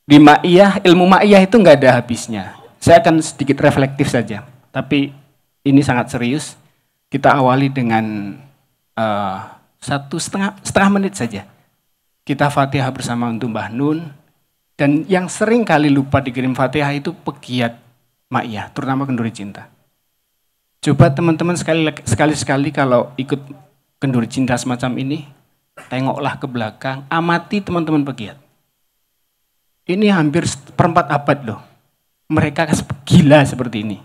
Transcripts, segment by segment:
Di Ma'iyah, ilmu Ma'iyah itu nggak ada habisnya. Saya akan sedikit reflektif saja, tapi ini sangat serius. Kita awali dengan 1,5 menit saja. Kita Fatihah bersama untuk Mbah Nun. Dan yang sering kali lupa dikirim Fatihah itu pegiat Ma'iyah, terutama Kenduri Cinta. Coba teman-teman sekali-sekali kalau ikut Kenduri Cinta semacam ini, tengoklah ke belakang, amati teman-teman pegiat. Ini hampir 4 abad loh. Mereka gila seperti ini.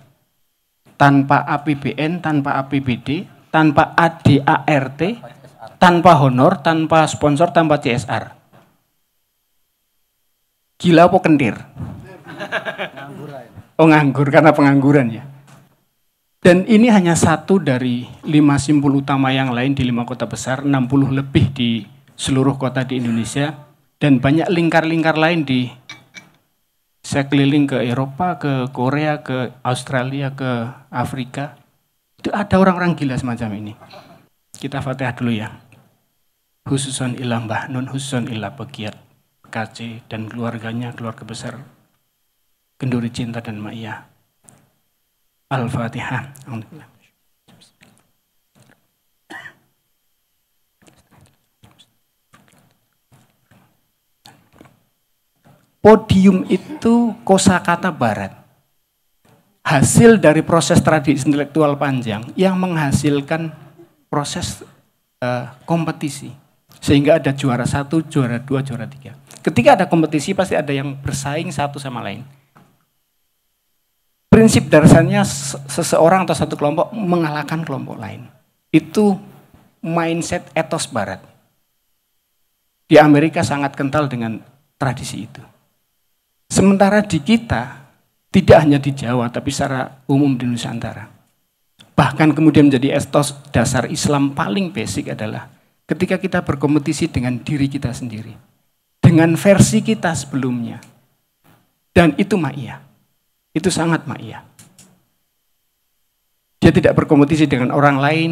Tanpa APBN, tanpa APBD, tanpa ADART, tanpa honor, tanpa sponsor, tanpa CSR. Gila apa kendir? Oh nganggur, karena pengangguran ya. Dan ini hanya satu dari 5 simpul utama yang lain di 5 kota besar, 60 lebih di seluruh kota di Indonesia, dan banyak lingkar-lingkar lain di, saya keliling ke Eropa, ke Korea, ke Australia, ke Afrika. Itu ada orang-orang gila semacam ini. Kita Fatihah dulu ya. Khususon ilah Mbah Nun, khususon ilah pegiat KC dan keluarganya, keluarga besar Kenduri Cinta dan Ma'iyah. Al-Fatihah. Podium itu kosakata barat. Hasil dari proses tradisi intelektual panjang yang menghasilkan proses kompetisi. Sehingga ada juara 1, juara 2, juara 3. Ketika ada kompetisi pasti ada yang bersaing satu sama lain. Prinsip dasarnya seseorang atau satu kelompok mengalahkan kelompok lain. Itu mindset etos barat. Di Amerika sangat kental dengan tradisi itu. Sementara di kita, tidak hanya di Jawa, tapi secara umum di Nusantara. Bahkan kemudian menjadi etos dasar Islam paling basic adalah ketika kita berkompetisi dengan diri kita sendiri. Dengan versi kita sebelumnya. Dan itu Ma'iyah. Itu sangat Ma'iyah. Dia tidak berkompetisi dengan orang lain,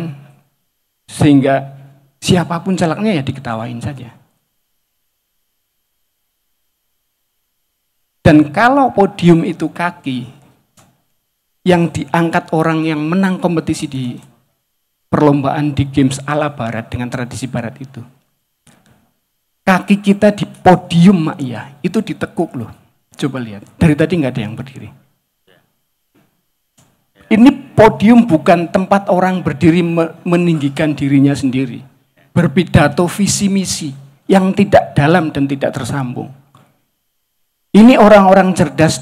sehingga siapapun celaknya ya diketawain saja. Dan kalau podium itu kaki, yang diangkat orang yang menang kompetisi di perlombaan di games ala barat dengan tradisi barat itu. Kaki kita di podium Ma'iyah, itu ditekuk loh. Coba lihat, dari tadi nggak ada yang berdiri. Ini podium bukan tempat orang berdiri meninggikan dirinya sendiri. Berpidato visi misi yang tidak dalam dan tidak tersambung. Ini orang-orang cerdas,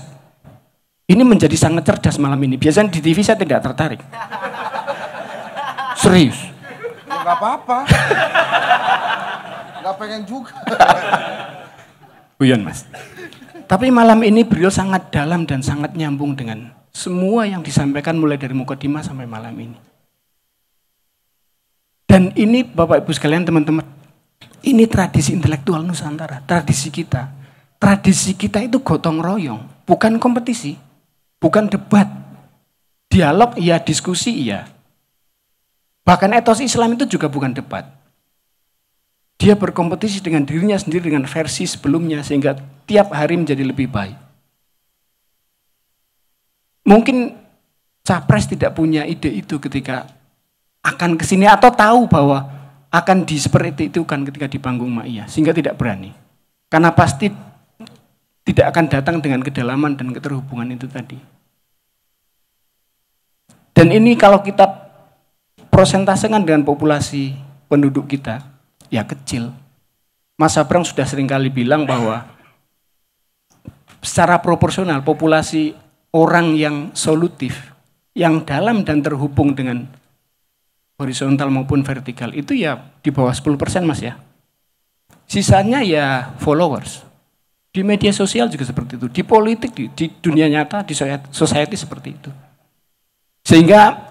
ini menjadi sangat cerdas malam ini. Biasanya di TV saya tidak tertarik. Serius. Gak apa-apa. Gak pengen juga. Buyon mas. Tapi malam ini beliau sangat dalam dan sangat nyambung dengan semua yang disampaikan mulai dari mukadimah sampai malam ini. Dan ini Bapak Ibu sekalian teman-teman, ini tradisi intelektual Nusantara, tradisi kita. Tradisi kita itu gotong royong, bukan kompetisi, bukan debat. Dialog iya, diskusi iya. Bahkan etos Islam itu juga bukan debat. Dia berkompetisi dengan dirinya sendiri dengan versi sebelumnya sehingga tiap hari menjadi lebih baik. Mungkin Capres tidak punya ide itu ketika akan kesini atau tahu bahwa akan seperti itu kan ketika di panggung Ma'iyah sehingga tidak berani. Karena pasti tidak akan datang dengan kedalaman dan keterhubungan itu tadi. Dan ini kalau kita prosentasekan dengan populasi penduduk kita, ya kecil. Mas Abrang sudah seringkali bilang bahwa secara proporsional populasi orang yang solutif, yang dalam dan terhubung dengan horizontal maupun vertikal itu ya di bawah 10% mas ya. Sisanya ya followers. Di media sosial juga seperti itu, di politik, di dunia nyata, di society seperti itu. Sehingga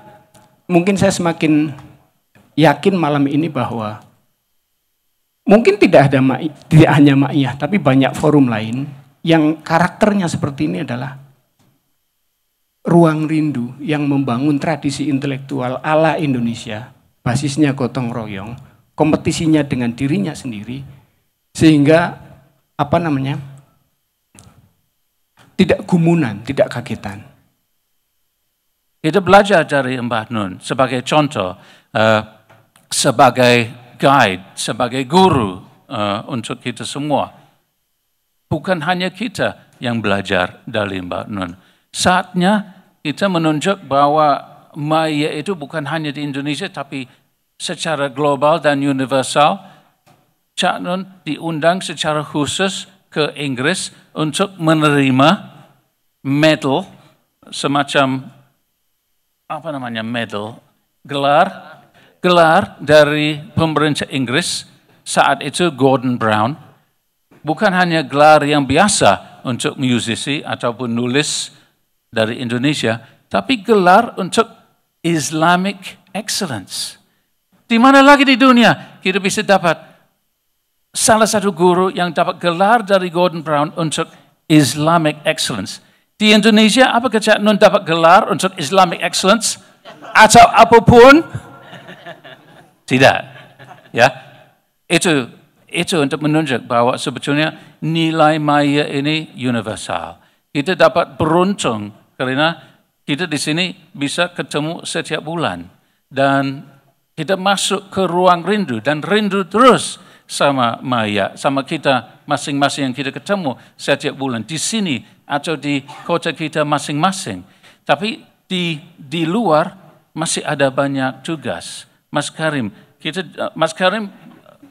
mungkin saya semakin yakin malam ini bahwa mungkin tidak hanya Ma'iyah, tapi banyak forum lain yang karakternya seperti ini adalah ruang rindu yang membangun tradisi intelektual ala Indonesia, basisnya gotong royong, kompetisinya dengan dirinya sendiri, sehingga tidak gumunan, tidak kagetan. Kita belajar dari Mbah Nun sebagai contoh, sebagai guide, sebagai guru untuk kita semua. Bukan hanya kita yang belajar dari Mbah Nun. Saatnya kita menunjuk bahwa maya itu bukan hanya di Indonesia, tapi secara global dan universal. Cak Nun diundang secara khusus ke Inggris untuk menerima medal, semacam medal, gelar dari pemerintah Inggris saat itu Gordon Brown. Bukan hanya gelar yang biasa untuk musisi ataupun nulis dari Indonesia, tapi gelar untuk Islamic Excellence. Di mana lagi di dunia kita bisa dapat salah satu guru yang dapat gelar dari Gordon Brown untuk Islamic Excellence? Di Indonesia, apakah Cak Nun dapat gelar untuk Islamic Excellence? Atau apapun? Tidak. Ya, itu untuk menunjuk bahwa sebetulnya nilai maya ini universal. Kita dapat beruntung karena kita di sini bisa ketemu setiap bulan. Dan kita masuk ke ruang rindu dan rindu terus sama maya, sama kita masing-masing yang kita ketemu setiap bulan di sini atau di kota kita masing-masing. Tapi di luar masih ada banyak tugas. Mas Karim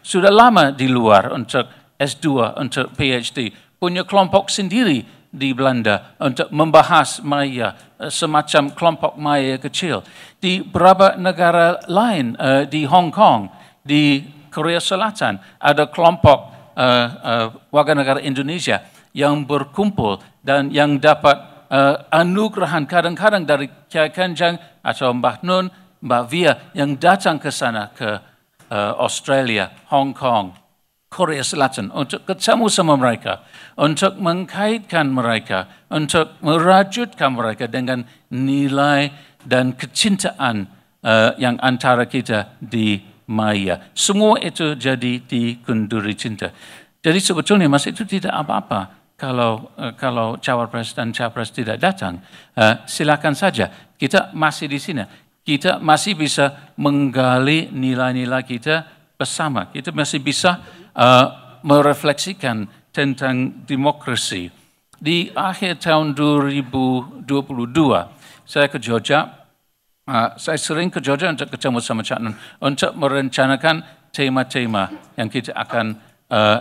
sudah lama di luar untuk S2, untuk PhD, punya kelompok sendiri di Belanda untuk membahas maya, semacam kelompok maya kecil. Di beberapa negara lain, di Hong Kong, di Korea Selatan, ada kelompok warga negara Indonesia yang berkumpul dan yang dapat anugerahan kadang-kadang dari Kiai Kenjang atau Mbah Nun, Mbah Via yang datang ke sana, ke Australia, Hong Kong, Korea Selatan untuk ketemu sama mereka, untuk mengkaitkan mereka, untuk merajutkan mereka dengan nilai dan kecintaan yang antara kita di maya. Semua itu jadi di Kenduri Cinta. Jadi sebetulnya Mas itu tidak apa-apa kalau cawapres dan capres tidak datang. Silakan saja. Kita masih di sini. Kita masih bisa menggali nilai-nilai kita bersama. Kita masih bisa merefleksikan tentang demokrasi. Di akhir tahun 2022, saya ke Jogja. Saya sering ke Jogja untuk ketemu sama Cak Nun, untuk merencanakan tema-tema yang kita akan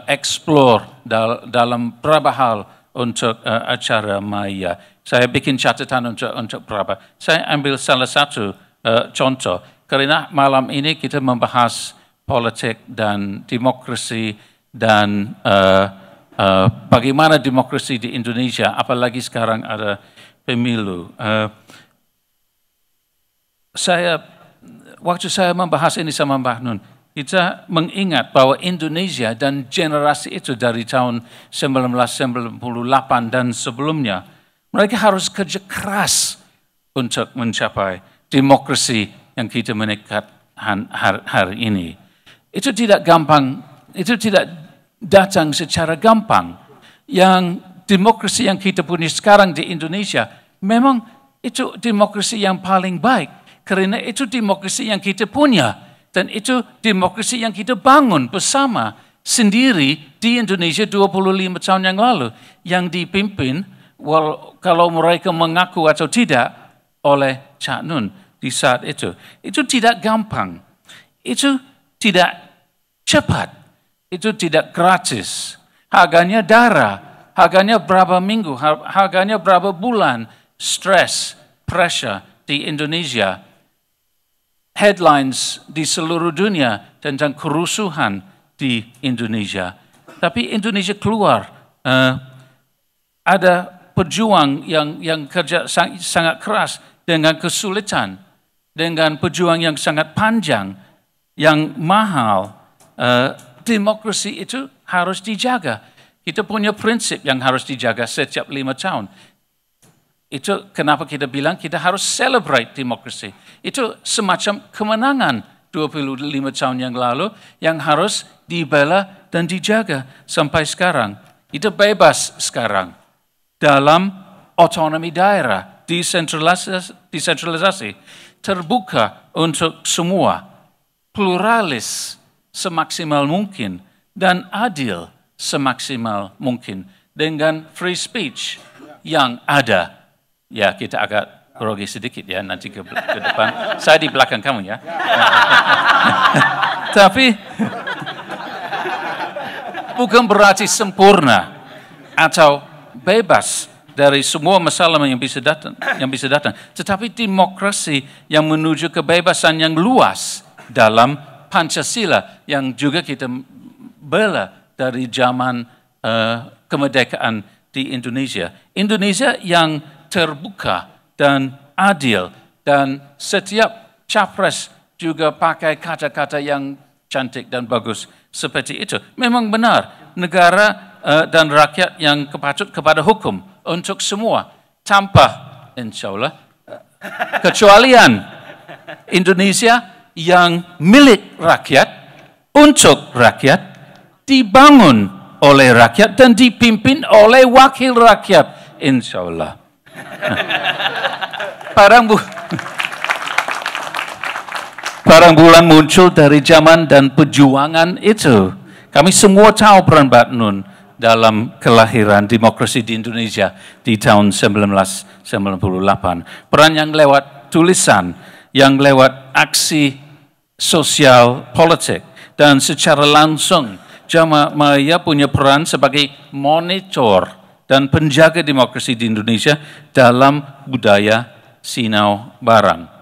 explore dalam beberapa hal untuk acara maya. Saya bikin catatan untuk beberapa. Saya ambil salah satu contoh, karena malam ini kita membahas politik dan demokrasi dan bagaimana demokrasi di Indonesia, apalagi sekarang ada pemilu. Waktu saya membahas ini sama Mbah Nun, kita mengingat bahwa Indonesia dan generasi itu dari tahun 1998 dan sebelumnya, mereka harus kerja keras untuk mencapai demokrasi yang kita menikmati hari ini. Itu tidak gampang, itu tidak datang secara gampang. Yang demokrasi yang kita punya sekarang di Indonesia, memang itu demokrasi yang paling baik. Karena itu demokrasi yang kita punya. Dan itu demokrasi yang kita bangun bersama sendiri di Indonesia 25 tahun yang lalu. Yang dipimpin, kalau mereka mengaku atau tidak, oleh Cak Nun di saat itu. Itu tidak gampang. Itu tidak cepat. Itu tidak gratis. Harganya darah. Harganya berapa minggu. Harganya berapa bulan. Stress, pressure di Indonesia. Headlines di seluruh dunia tentang kerusuhan di Indonesia. Tapi Indonesia keluar. Ada pejuang yang kerja sangat keras dengan kesulitan. Dengan pejuang yang sangat panjang, yang mahal. Demokrasi itu harus dijaga. Kita punya prinsip yang harus dijaga setiap 5 tahun. Itu kenapa kita bilang kita harus celebrate demokrasi. Itu semacam kemenangan 25 tahun yang lalu yang harus dibela dan dijaga sampai sekarang. Itu bebas sekarang. dalam otonomi daerah, desentralisasi, terbuka untuk semua, pluralis semaksimal mungkin, dan adil semaksimal mungkin, dengan free speech yang ada. Ya, kita agak grogi sedikit ya nanti ke depan. Saya di belakang kamu ya. Tapi bukan berarti sempurna atau bebas dari semua masalah yang bisa datang. Tetapi demokrasi yang menuju kebebasan yang luas dalam Pancasila yang juga kita bela dari zaman kemerdekaan di Indonesia. Indonesia yang terbuka dan adil, dan setiap capres juga pakai kata-kata yang cantik dan bagus seperti itu. Memang benar, negara dan rakyat yang kepatut kepada hukum untuk semua, tanpa insya Allah kecualian. Indonesia yang milik rakyat, untuk rakyat, dibangun oleh rakyat dan dipimpin oleh wakil rakyat, insya Allah. Barang bulan muncul dari zaman dan perjuangan itu. Kami semua tahu peran Mbak Nun dalam kelahiran demokrasi di Indonesia di tahun 1998. Peran yang lewat tulisan, yang lewat aksi sosial politik, dan secara langsung Jamaah Maya punya peran sebagai monitor dan penjaga demokrasi di Indonesia dalam budaya Sinau Barang.